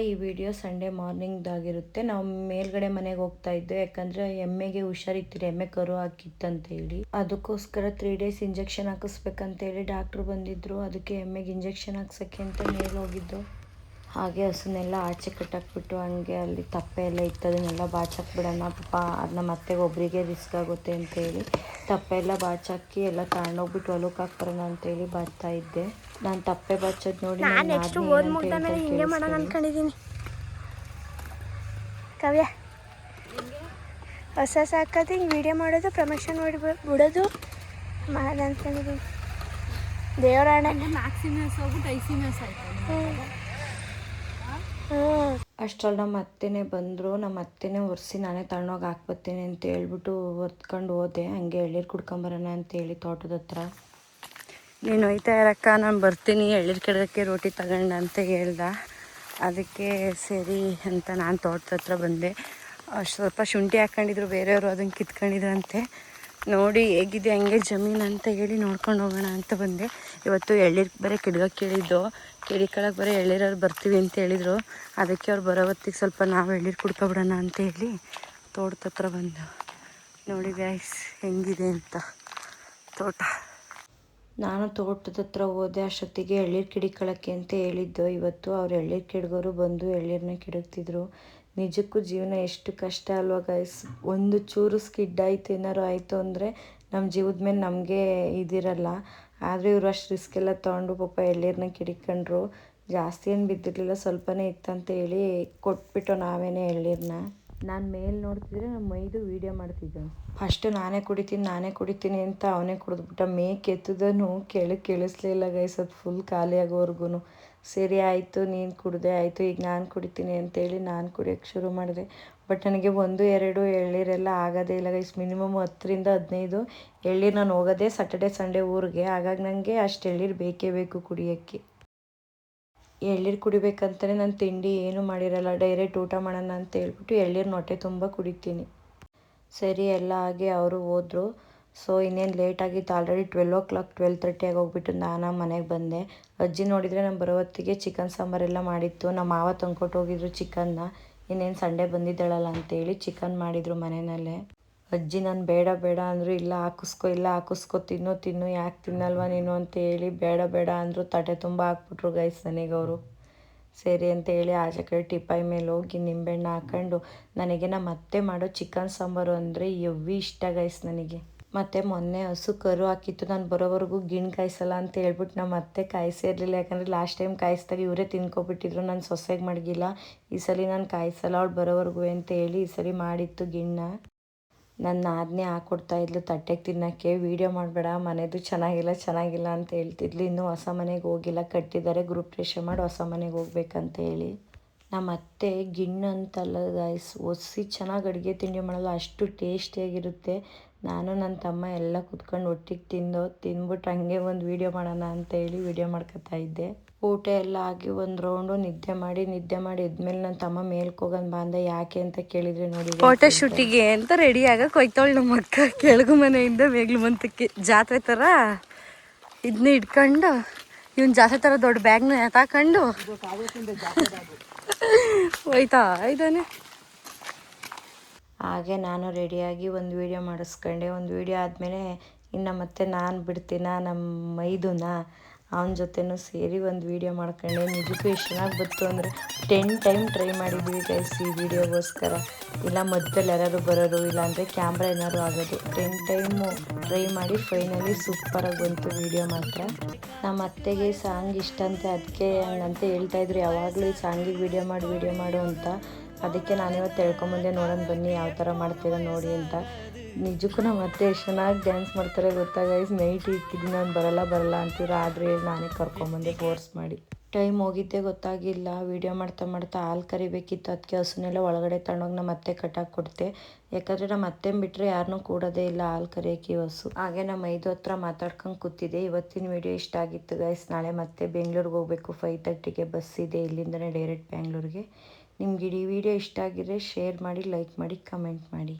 ಈ video Sunday ಮಾರ್ನಿಂಗ್ದಾಗಿರುತ್ತೆ. ನಾವು ಮೇಲ್ಗಡೆ ಮನೆಗೆ ಹೋಗ್ತಾ ಇದ್ದೆ, ಯಾಕಂದರೆ ಎಮ್ಮೆಗೆ ಹುಷಾರಿತ್ತಿಲ್ಲ, ಎಮ್ಮೆ ಕರು ಹಾಕಿತ್ತಂತ ಹೇಳಿ. ಅದಕ್ಕೋಸ್ಕರ 3 ಡೇಸ್ ಇಂಜೆಕ್ಷನ್ ಹಾಕಿಸ್ಬೇಕಂತೇಳಿ ಡಾಕ್ಟ್ರು ಬಂದಿದ್ರು. ಅದಕ್ಕೆ ಎಮ್ಮೆಗೆ ಇಂಜೆಕ್ಷನ್ ಹಾಕ್ಸೋಕ್ಕೆ ಅಂತ ಮೇಲೆ ಹೋಗಿದ್ದು. ಹಾಗೆ ಹಸುನೆಲ್ಲ ಆಚೆ ಕಟ್ಟಾಕ್ಬಿಟ್ಟು ಹಂಗೆ ಅಲ್ಲಿ ತಪ್ಪೆ ಎಲ್ಲ ಇತ್ತು, ಅದನ್ನೆಲ್ಲ ಬಾಚಾಕ್ಬಿಡೋಣ ಪಾಪ, ಅದನ್ನ ಮತ್ತೆ ಒಬ್ಬರಿಗೆ ರಿಸ್ಕ್ ಆಗುತ್ತೆ ಅಂತೇಳಿ ತಪ್ಪೆ ಎಲ್ಲ ಬಾಚಾಕಿ ಎಲ್ಲ ತಗೊಂಡೋಗ್ಬಿಟ್ಟು ಹೊಲಕ್ಕೆ ಹಾಕ್ಬರೋಣ ಅಂತೇಳಿ ಬರ್ತಾ ಇದ್ದೆ. ನಾನು ತಪ್ಪೆ ಬಾಚೋದು ನೋಡಿ ಹಿಂಗೆ ಮಾಡೋಣ ಅನ್ಕೊಂಡಿದ್ದೀನಿ. ಕಾವ್ಯ ಹೊಸ ಸಾಕೋದು ಹಿಂಗೆ ವೀಡಿಯೋ ಮಾಡೋದು, ಪ್ರಮೋಷನ್ ಮಾಡಿ ಬಿಡೋದು ಮಾಡೋದು ಅಂದ್ಕೊಂಡಿದ್ದೀನಿ. ದೇವರಾಣ ಮ್ಯಾಕ್ಸಿಮಸ್ ಹೋಗ್ಬಿಟ್ಟು ಐಸಿಮಸ್ ಆಯ್ತು. ಅಷ್ಟರಲ್ಲಿ ನಮ್ಮ ಅತ್ತೆನೇ ಬಂದರು. ನಮ್ಮ ಅತ್ತೆನೇ ಒರೆಸಿ ನಾನೇ ತಗೊಂಡೋಗಿ ಹಾಕ್ಬರ್ತೀನಿ ಅಂತ ಹೇಳ್ಬಿಟ್ಟು ಹೊತ್ಕೊಂಡು ಹೋದೆ. ಹಂಗೆ ಎಳ್ಳೀರು ಕುಡ್ಕೊಂಬರೋಣ ಅಂತೇಳಿ ತೋಟದ ಹತ್ರ. ನೀನು ಹೋಯ್ತಾ ಇರಕ್ಕ, ನಾನು ಬರ್ತೀನಿ ಎಳ್ಳೀರು ಕೆಡೋಕ್ಕೆ ರೋಟಿ ತಗೊಂಡ ಅಂತ ಹೇಳ್ದ. ಅದಕ್ಕೆ ಸರಿ ಅಂತ ನಾನು ತೋಟದ ಹತ್ರ ಬಂದೆ. ಸ್ವಲ್ಪ ಶುಂಠಿ ಹಾಕ್ಕೊಂಡಿದ್ರು ಬೇರೆಯವರು, ಅದನ್ನು ಕಿತ್ಕೊಂಡಿದ್ರಂತೆ. ನೋಡಿ ಹೇಗಿದೆ ಹಂಗೆ ಜಮೀನು ಅಂತ ಹೇಳಿ ನೋಡ್ಕೊಂಡು ಹೋಗೋಣ ಅಂತ ಬಂದೆ. ಇವತ್ತು ಎಳ್ಳೀರು ಬರೀ ಕಿಡ್ಗಕ್ಕೆ ಕೇಳಿದ್ದು, ಕಿಡಿಕಳಕ್ಕೆ ಬರೀ ಎಳ್ಳೀರವ್ರು ಬರ್ತೀವಿ ಅಂತ ಹೇಳಿದರು. ಅದಕ್ಕೆ ಅವ್ರು ಬರೋ ಹೊತ್ತಿಗೆ ಸ್ವಲ್ಪ ನಾವು ಎಳ್ಳೀರು ಕುಡ್ಕೊಬಿಡೋಣ ಅಂತ ಹೇಳಿ ತೋಟದ ಹತ್ರ ಬಂದು. ನೋಡಿ ಗೈಸ್ ಹೆಂಗಿದೆ ಅಂತ ತೋಟ. ನಾನು ತೋಟದ ಹತ್ರ ಹೋದೆ. ಅಷ್ಟೊತ್ತಿಗೆ ಎಳ್ಳೀರು ಕಿಡಿಕಳಕ್ಕೆ ಅಂತ ಹೇಳಿದ್ದು. ಇವತ್ತು ಅವ್ರು ಎಳ್ಳೀರು ಕಿಡ್ಗೋರು ಬಂದು ಎಳ್ಳೀರನ್ನ ಕಿಡುಕ್ತಿದ್ರು. ನಿಜಕ್ಕೂ ಜೀವನ ಎಷ್ಟು ಕಷ್ಟ ಅಲ್ವಾ ಗೈಸ್. ಒಂದು ಚೂರು ಸ್ಕಿಡ್ ಆಯಿತು ಏನಾರು ಆಯಿತು ಅಂದರೆ ನಮ್ಮ ಜೀವದ ಮೇಲೆ ನಮಗೆ ಇದಿರಲ್ಲ. ಆದರೆ ಇವರು ಅಷ್ಟು ರಿಸ್ಕ್ ಎಲ್ಲ ತೊಗೊಂಡು ಪಾಪ ಎಳ್ಳೀರನ್ನ ಕಿಡಿಕೊಂಡ್ರು. ಜಾಸ್ತಿ ಏನು ಬಿದ್ದಿರಲಿಲ್ಲ, ಸ್ವಲ್ಪನೇ ಇತ್ತಂತ ಹೇಳಿ ಕೊಟ್ಬಿಟ್ಟು ನಾವೇನೇ ಎಳ್ಳೀರನ್ನ. ನಾನು ಮೇಲೆ ನೋಡ್ತಿದ್ರೆ ನಮ್ಮ ಮೈದು ವೀಡಿಯೋ ಮಾಡ್ತಿದ್ದೆ. ಫಸ್ಟು ನಾನೇ ಕುಡಿತೀನಿ ಅಂತ ಅವನೇ ಕುಡಿದ್ಬಿಟ್ಟ. ಎತ್ತದನು ಕೆಳಗೆ ಕೇಳಿಸ್ಲಿಲ್ಲ ಗೈಸ್, ಅದು ಫುಲ್ ಖಾಲಿ ಆಗೋವರೆಗೂ. ಸರಿ ಆಯಿತು, ನೀನು ಕುಡ್ದೆ ಆಯಿತು, ಈಗ ನಾನು ಕುಡಿತೀನಿ ಅಂತೇಳಿ ನಾನು ಕುಡಿಯೋಕ್ಕೆ ಶುರು ಮಾಡಿದೆ. ಬಟ್ ನನಗೆ 1-2 ಎಳ್ಳೀರೆಲ್ಲ ಆಗೋದೇ ಇಲ್ಲ ಗೈಸ್. ಮಿನಿಮಮ್ 10ರಿಂದ 15 ಎಳ್ಳೀರು ನಾನು ಹೋಗೋದೇ ಸ್ಯಾಟರ್ಡೆ ಸಂಡೇ ಊರಿಗೆ. ಹಾಗಾಗಿ ನನಗೆ ಅಷ್ಟು ಎಳ್ಳೀರು ಬೇಕೇ ಬೇಕು ಕುಡಿಯೋಕ್ಕೆ. ಎಳ್ಳೀರು ಕುಡಿಬೇಕಂತಲೇ ನಾನು ತಿಂಡಿ ಏನೂ ಮಾಡಿರಲ್ಲ, ಡೈರೆಕ್ಟ್ ಊಟ ಮಾಡೋಣ ಅಂತ ಹೇಳ್ಬಿಟ್ಟು ಎಳ್ಳೀರನ್ನ ಹೊಟ್ಟೆ ತುಂಬ ಕುಡಿತೀನಿ. ಸರಿ ಎಲ್ಲ ಆಗಿ ಅವರು ಹೋದರು. ಸೊ ಇನ್ನೇನು ಲೇಟಾಗಿತ್ತು, ಆಲ್ರೆಡಿ 12 o'clock 12:30 ಆಗೋಗ್ಬಿಟ್ಟು ನಾನು ಮನೆಗೆ ಬಂದೆ. ಅಜ್ಜಿ ನೋಡಿದರೆ ನಾನು ಬರೋ ಹೊತ್ತಿಗೆ ಚಿಕನ್ ಸಾಂಬಾರೆಲ್ಲ ಮಾಡಿತ್ತು. ನಮ್ಮ ಮಾವ ತಂದ್ಕೊಟ್ಟು ಹೋಗಿದ್ರು ಚಿಕನ್ನ. ಇನ್ನೇನು ಸಂಡೇ ಬಂದಿದ್ದಾಳಲ್ಲ ಅಂತೇಳಿ ಚಿಕನ್ ಮಾಡಿದರು ಮನೆಯಲ್ಲೇ. ಅಜ್ಜಿ ನಾನು ಬೇಡ ಅಂದರು. ಇಲ್ಲ ಹಾಕಿಸ್ಕೊ ತಿನ್ನು, ಯಾಕೆ ತಿನ್ನಲ್ವ ನೀನು ಅಂತ ಹೇಳಿ ಬೇಡ ಅಂದರು. ತಟ್ಟೆ ತುಂಬ ಹಾಕ್ಬಿಟ್ರು ಗೈಸ್ ನನಗೆ ಅವರು. ಸರಿ ಅಂತ ಹೇಳಿ ಆಚೆ ಕಡೆ ಟಿಪಾಯಿ ಮೇಲೆ ಹೋಗಿ ನಿಂಬೆಹಣ್ಣು ಹಾಕ್ಕೊಂಡು, ನನಗೆ ನಮ್ಮ ಅತ್ತೆ ಮಾಡೋ ಚಿಕನ್ ಸಾಂಬಾರು ಅಂದರೆ ಎವ್ವಿ ಇಷ್ಟ ಗೈಸ್ ನನಗೆ. ಮತ್ತು ಮೊನ್ನೆ ಹಸು ಕರು ಹಾಕಿತ್ತು, ನಾನು ಬರೋವರೆಗೂ ಗಿಣ್ಣು ಕಾಯಿಸಲ್ಲ ಅಂತ ಹೇಳ್ಬಿಟ್ಟು ನಮ್ಮ ಅತ್ತೆ ಕಾಯಿಸೇ ಇರಲಿಲ್ಲ. ಯಾಕಂದರೆ ಲಾಸ್ಟ್ ಟೈಮ್ ಕಾಯಿಸಿದಾಗ ಇವರೇ ತಿನ್ಕೊಬಿಟ್ಟಿದ್ರು, ನಾನು ಸೊಸೆಗೆ ಮಡಗಿಲ್ಲ. ಈ ಸಲ ನಾನು ಕಾಯಿಸಲ್ಲ ಅವಳು ಬರೋವರೆಗೂ ಅಂತ ಹೇಳಿ ಈ ಸಲ ಮಾಡಿತ್ತು ಗಿಣ್ಣ. ನನ್ನ ನಾದನೇ ಹಾಕ್ಕೊಡ್ತಾ ಇದ್ಲು ತಟ್ಟೆಗೆ ತಿನ್ನೋಕ್ಕೆ. ವೀಡಿಯೋ ಮಾಡಬೇಡ, ಮನೆದು ಚೆನ್ನಾಗಿಲ್ಲ ಅಂತ ಹೇಳ್ತಿದ್ಲು. ಇನ್ನೂ ಹೊಸ ಮನೆಗೆ ಹೋಗಿಲ್ಲ, ಕಟ್ಟಿದ್ದಾರೆ, ಗೃಹಪ್ರವೇಶ ಮಾಡಿ ಹೊಸ ಮನೆಗೆ ಹೋಗ್ಬೇಕಂತ ಹೇಳಿ. ನಮ್ಮ ಅತ್ತೆ ಗಿಣ್ಣು ಅಂತಲ್ಲ ಗೈಸ್, ಒಸಿ ಚೆನ್ನಾಗಿ ಅಡುಗೆ ತಿಂಡಿ ಮಾಡಲ್ಲ, ಅಷ್ಟು ಟೇಸ್ಟಿಯಾಗಿರುತ್ತೆ. ನಾನು ನನ್ನ ತಮ್ಮ ಎಲ್ಲ ಕುತ್ಕೊಂಡು ಒಟ್ಟಿಗೆ ತಿಂದ್ಬಿಟ್ಟು ಹಂಗೆ ಒಂದು ವೀಡಿಯೋ ಮಾಡೋಣ ಅಂತ ಹೇಳಿ ವೀಡಿಯೋ ಮಾಡ್ಕೊತಾ ಇದ್ದೆ. ಊಟ ಎಲ್ಲ ಆಗಿ ಒಂದು ರೌಂಡು ನಿದ್ದೆ ಮಾಡಿ ಎದ್ಮೇಲೆ ನನ್ನ ತಮ್ಮ ಮೇಲ್ಗೆ ಹೋಗೋಣ ಬಂದ. ಯಾಕೆ ಅಂತ ಕೇಳಿದರೆ ನೋಡಿ, ಫೋಟೋ ಶೂಟಿಗೆ ಅಂತ ರೆಡಿ ಆಗಕ್ಕೆ ಹೋಯ್ತಾವಳು ನಮ್ಮ ಅಕ್ಕ. ಕೆಳಗು ಮನೆಯಿಂದ ಮೇಗ್ಲು ಮಂತಕ್ಕೆ ಜಾತ್ರೆ ಥರ ಇದನ್ನ ಇಟ್ಕೊಂಡು, ಇವನು ಜಾತ್ರೆ ಥರ ದೊಡ್ಡ ಬ್ಯಾಗ್ನ ಎತ್ತಾಕೊಂಡು ಹೋಯ್ತಾ ಇದ್ದಾನೆ. ಹಾಗೆ ನಾನು ರೆಡಿಯಾಗಿ ಒಂದು ವೀಡಿಯೋ ಮಾಡಿಸ್ಕೊಂಡೆ. ಒಂದು ವೀಡಿಯೋ ಆದಮೇಲೆ ಇನ್ನು ಮತ್ತೆ ನಾನು ಬಿಡ್ತೀನ ನಮ್ಮ ಮೈದುನ ಅವನ ಜೊತೆನೂ ಸೇರಿ ಒಂದು ವೀಡಿಯೋ ಮಾಡ್ಕೊಂಡೆ. ನಿಜಕ್ಕೂ ಎಷ್ಟು ಚೆನ್ನಾಗಿ ಬಂತು ಅಂದರೆ 10 ಟೈಮ್ ಟ್ರೈ ಮಾಡಿದ್ವಿ ಗೈಸ್ ಈ ವಿಡಿಯೋಗೋಸ್ಕರ. ಇಲ್ಲ ಮಧ್ಯದಲ್ಲಿ ಯಾರು ಬರೋರು, ಇಲ್ಲಾಂದರೆ ಕ್ಯಾಮ್ರಾ ಏನಾದ್ರು ಆಗೋದು. 10 ಟೈಮು ಟ್ರೈ ಮಾಡಿ ಫೈನಲಿ ಸೂಪರಾಗಿ ಬಂತು ವೀಡಿಯೋ ಮಾತ್ರ. ನಮ್ಮ ಅತ್ತೆಗೆ ಸಾಂಗ್ ಇಷ್ಟ ಅಂತೆ, ಅದಕ್ಕೆ ಹಂಗಂತ ಹೇಳ್ತಾಯಿದ್ರು ಯಾವಾಗಲೂ ಈ ಸಾಂಗಿಗೆ ವೀಡಿಯೋ ಮಾಡು ಅಂತ. ಅದಕ್ಕೆ ನಾನಿವತ್ತು ಹೇಳ್ಕೊಂಬಂದೆ, ನೋಡೋಣ ಬನ್ನಿ ಯಾವ ಥರ ಮಾಡ್ತೀರ ನೋಡಿ ಅಂತ. ನಿಜಕ್ಕೂ ನಮ್ಮ ಅತ್ತೆ ಎಷ್ಟು ಚೆನ್ನಾಗಿ ಡ್ಯಾನ್ಸ್ ಮಾಡ್ತಾರೆ ಗೊತ್ತಾ ಗೈಸ್. ನೈಟ್ ಇಕ್ಕಿದ್ದು ನಾನು ಬರಲ್ಲ ಅಂತೀರ, ಆದರೆ ನಾನೇ ಕರ್ಕೊಂಬಂದೆ ಫೋರ್ಸ್ ಮಾಡಿ. ಟೈಮ್ ಹೋಗಿದ್ದೆ ಗೊತ್ತಾಗಿಲ್ಲ. ವೀಡಿಯೋ ಮಾಡ್ತಾ ಹಾಲು ಕರಿಬೇಕಿತ್ತು, ಅದಕ್ಕೆ ಹಸುನೆಲ್ಲ ಒಳಗಡೆ ತಗೊಂಡೋಗಿ ನಮ್ಮ ಅತ್ತೆ ಕಟ್ಟಾಕಿ ಕೊಡ್ತೆ. ಯಾಕಂದರೆ ನಮ್ಮ ಅತ್ತೆನ ಬಿಟ್ಟರೆ ಯಾರನ್ನೂ ಕೂಡೋದೇ ಇಲ್ಲ ಹಾಲು ಕರಿಯೋಕ್ಕೆ ಹಸು. ಹಾಗೆ ನಮ್ಮ 5 ಹತ್ರ ಮಾತಾಡ್ಕೊಂಡು ಕೂತಿದ್ದೆ. ಇವತ್ತಿನ ವೀಡಿಯೋ ಇಷ್ಟ ಆಗಿತ್ತು ಗೈಸ್. ನಾಳೆ ಮತ್ತೆ ಬೆಂಗಳೂರಿಗೆ ಹೋಗಬೇಕು, 5:30ಗೆ ಬಸ್ ಇದೆ, ಇಲ್ಲಿಂದನೇ ಡೈರೆಕ್ಟ್ ಬ್ಯಾಂಗ್ಳೂರಿಗೆ. ನಿಮ್ಗೆ ಈ ವಿಡಿಯೋ ಇಷ್ಟ ಆಗಿದ್ರೆ ಶೇರ್ ಮಾಡಿ, ಲೈಕ್ ಮಾಡಿ, ಕಮೆಂಟ್ ಮಾಡಿ.